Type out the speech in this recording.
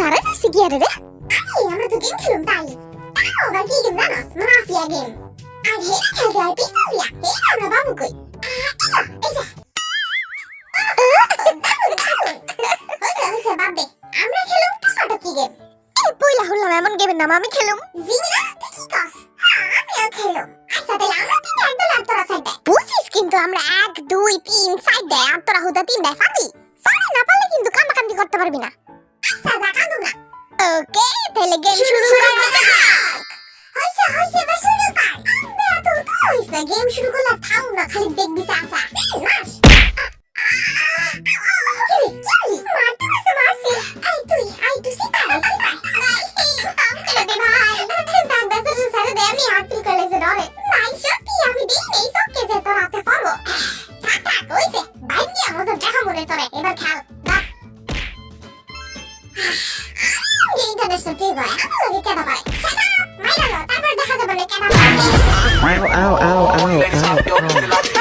দাঁড়ায় রয়েছে কি আরে রে? আমরা তো গেম খেলুম তাই। তাও আবার কি গেম জানোস? Mafia game. আর হেরা খেলতে হয় পিস্তল দিয়া। হেরা আমরা বাবু কই। হইছে বাদ দে। আমরা খেলুম ছোট কি গেম? পয়লা হলাম এমন গেমের নাম আমি খেলুম। জিমিনা তুই কি কস? আমিও খেলুম। আচ্ছা তাহলে আমরা তিন একদল আর তোরা সাইড দেয়। বুঝিস কিন্তু আমরা 1 2 3 সাইড দেয় আর তোরা হুদা 3 দেয় পারবি? পারি না পারলে কিন্তু কান্দাকান্দি করতে পারবি না। আচ্ছা যা কান্দু না। ওকে তাহলে গেম শুরু করা যাক। হইছে বা শুরু কর। আমরা তো হইছে গেম শুরু করলে থাম না খালি দেখবি চাচা। মাস। Ow, ow, ow, ow, ow, ow.